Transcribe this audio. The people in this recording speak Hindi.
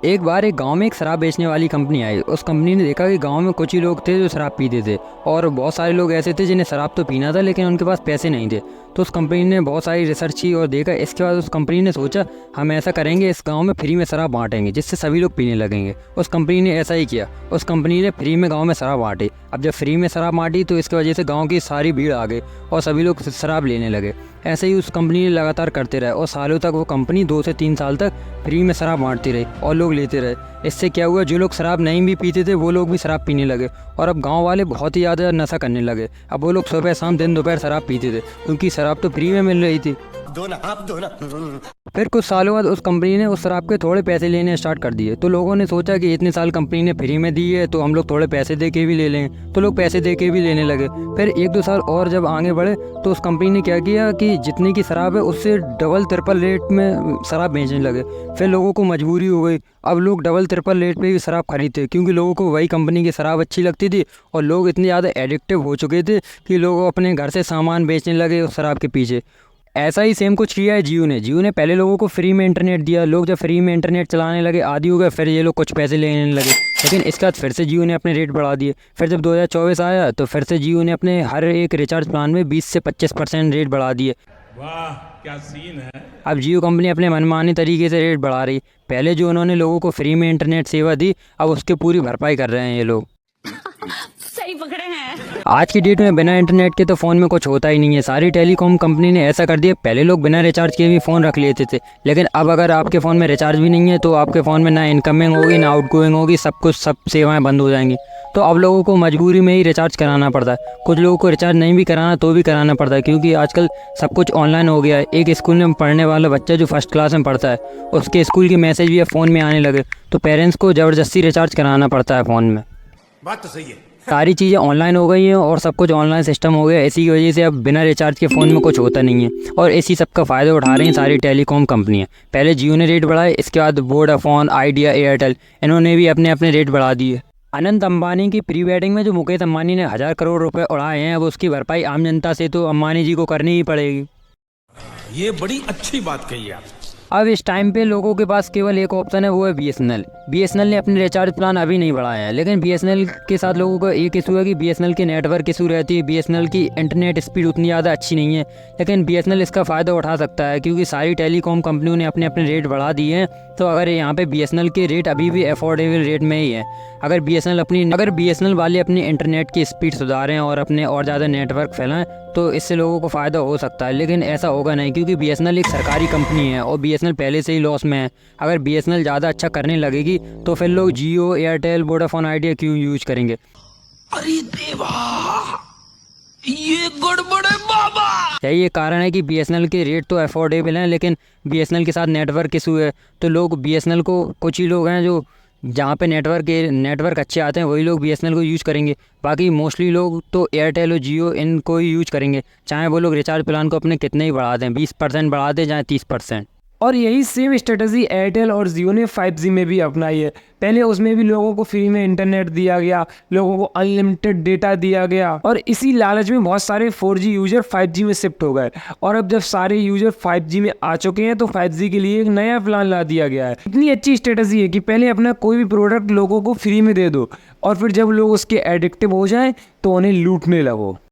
एक बार एक गांव में एक शराब बेचने वाली कंपनी आई। उस कंपनी ने देखा कि गांव में कुछ ही लोग थे जो शराब पीते थे और बहुत सारे लोग ऐसे थे जिन्हें शराब तो पीना था लेकिन उनके पास पैसे नहीं थे। तो उस कंपनी ने बहुत सारी रिसर्च की और देखा। इसके बाद उस कंपनी ने सोचा हम ऐसा करेंगे, इस गांव में फ्री में शराब बांटेंगे जिससे सभी लोग पीने लगेंगे। उस कंपनी ने ऐसा ही किया। उस कंपनी ने फ्री में गाँव में शराब बांटी। अब जब फ्री में शराब बांटी तो इसकी वजह से गाँव की सारी भीड़ आ गई और सभी लोग शराब लेने लगे। ऐसे ही उस कंपनी ने लगातार करते रहे और सालों तक वो कंपनी 2 से 3 साल तक फ्री में शराब बांटती रही और लोग लेते रहे। इससे क्या हुआ, जो लोग शराब नहीं भी पीते थे वो लोग भी शराब पीने लगे और अब गांव वाले बहुत ही ज़्यादा नशा करने लगे। अब वो लोग सुबह शाम दिन दोपहर शराब पीते थे क्योंकि शराब तो फ्री में मिल रही थी। फिर कुछ सालों बाद उस कंपनी ने उस शराब के थोड़े पैसे लेने स्टार्ट कर दिए। तो लोगों ने सोचा कि इतने साल कंपनी ने फ्री में दी है तो हम लोग थोड़े पैसे दे के भी ले लें। तो लोग पैसे दे के भी लेने लगे। फिर 1-2 साल और जब आगे बढ़े तो उस कंपनी ने क्या किया कि जितनी की शराब है उससे डबल ट्रिपल रेट में शराब बेचने लगे। फिर लोगों को मजबूरी हो गई, अब लोग डबल ट्रिपल रेट पे भी शराब खरीदते क्योंकि लोगों को वही कंपनी की शराब अच्छी लगती थी और लोग इतने ज़्यादा एडिक्टिव हो चुके थे कि लोग अपने घर से सामान बेचने लगे उस शराब के पीछे। ऐसा ही सेम कुछ किया है जियो ने पहले लोगों को फ्री में इंटरनेट दिया। लोग जब फ्री में इंटरनेट चलाने लगे आदी हो गए, फिर ये लोग कुछ पैसे लेने लगे। लेकिन इसके बाद फिर से जियो ने अपने रेट बढ़ा दिए। फिर जब 2024 आया तो फिर से जियो ने अपने हर एक रिचार्ज प्लान में 20 से 25% रेट बढ़ा दिए। वाह क्या सीन है। अब जियो कंपनी अपने मनमाने तरीके से रेट बढ़ा रही। पहले जो उन्होंने लोगों को फ्री में इंटरनेट सेवा दी, अब उसकी पूरी भरपाई कर रहे हैं ये लोग। सही पकड़े हैं। आज की डेट में बिना इंटरनेट के तो फ़ोन में कुछ होता ही नहीं है। सारी टेलीकॉम कंपनी ने ऐसा कर दिया। पहले लोग बिना रिचार्ज किए भी फ़ोन रख लेते थे, लेकिन अब अगर आपके फ़ोन में रिचार्ज भी नहीं है तो आपके फ़ोन में ना इनकमिंग होगी ना आउटगोइंग होगी, सब सेवाएं बंद हो जाएंगी। तो अब लोगों को मजबूरी में ही रिचार्ज कराना पड़ता है। कुछ लोगों को रिचार्ज नहीं भी कराना तो भी कराना पड़ता है क्योंकि आजकल सब कुछ ऑनलाइन हो गया है। एक स्कूल में पढ़ने वाला बच्चा जो फर्स्ट क्लास में पढ़ता है उसके स्कूल के मैसेज भी अब फ़ोन में आने लगे, तो पेरेंट्स को ज़बरदस्ती रिचार्ज कराना पड़ता है फ़ोन में। बात तो सही है। सारी चीज़ें ऑनलाइन हो गई हैं और सब कुछ ऑनलाइन सिस्टम हो गया। इसी की वजह से अब बिना रिचार्ज के फ़ोन में कुछ होता नहीं है और इसी सब का फ़ायदा उठा रही हैं सारी टेलीकॉम कंपनियां। पहले जियो ने रेट बढ़ाए, इसके बाद वोडाफोन, आइडिया, एयरटेल, इन्होंने भी अपने अपने रेट बढ़ा दिए। अनंत अंबानी की प्री वेडिंग में जो मुकेश अंबानी ने 1000 करोड़ रुपए उड़ाए हैं, अब उसकी भरपाई आम जनता से तो अंबानी जी को करनी ही पड़ेगी। ये बड़ी अच्छी बात कही आप। अब इस टाइम पे लोगों के पास केवल एक ऑप्शन है, वो है बीएसएनएल। बीएसएनएल ने अपने रिचार्ज प्लान अभी नहीं बढ़ाया है, लेकिन बीएसएनएल के साथ लोगों का एक इशू है कि बीएसएनएल के नेटवर्क इशू रहती है। बीएसएनएल की इंटरनेट स्पीड उतनी ज़्यादा अच्छी नहीं है, लेकिन बीएसएनएल इसका फ़ायदा उठा सकता है क्योंकि सारी टेलीकॉम कंपनियों ने अपने अपने रेट बढ़ा दिए हैं। तो अगर यहाँ पे बीएसएनएल के रेट अभी भी अफोर्डेबल रेट में ही है, अगर बीएसएनएल वाले अपनी इंटरनेट की स्पीड सुधारें और अपने और ज़्यादा नेटवर्क फैलाएं तो इससे लोगों को फ़ायदा हो सकता है। लेकिन ऐसा होगा नहीं क्योंकि बीएसएनएल एक सरकारी कंपनी है और बीएसएनएल पहले से ही लॉस में है। अगर बीएसएनएल ज़्यादा अच्छा करने लगेगी तो फिर लोग जियो, एयरटेल, वोडाफोन, आइडिया क्यों यूज करेंगे। अरे देवा, ये गड़बड़ है बाबा। यही एक कारण है कि बीएसएनएल के रेट तो अफोर्डेबल हैं, लेकिन बीएसएनएल के साथ नेटवर्क इशू है। तो लोग बीएसएनएल को, कुछ ही लोग हैं जो जहाँ पे नेटवर्क अच्छे आते हैं वही लोग बीएसएनएल को यूज़ करेंगे। बाकी मोस्टली लोग तो एयरटेल और जियो इनको ही यूज करेंगे, चाहे वो लोग रिचार्ज प्लान को अपने कितने ही बढ़ा दें, 20% बढ़ा दें चाहे 30%। और यही सेम स्ट्रेटजी एयरटेल और जियो ने 5G में भी अपनाई है। पहले उसमें भी लोगों को फ्री में इंटरनेट दिया गया, लोगों को अनलिमिटेड डेटा दिया गया और इसी लालच में बहुत सारे 4G यूजर 5G में शिफ्ट हो गए। और अब जब सारे यूजर 5G में आ चुके हैं तो 5G के लिए एक नया प्लान ला दिया गया है। इतनी अच्छी स्ट्रेटजी है कि पहले अपना कोई भी प्रोडक्ट लोगों को फ्री में दे दो और फिर जब लोग उसके एडिक्टिव हो जाएं तो उन्हें लूटने लगो।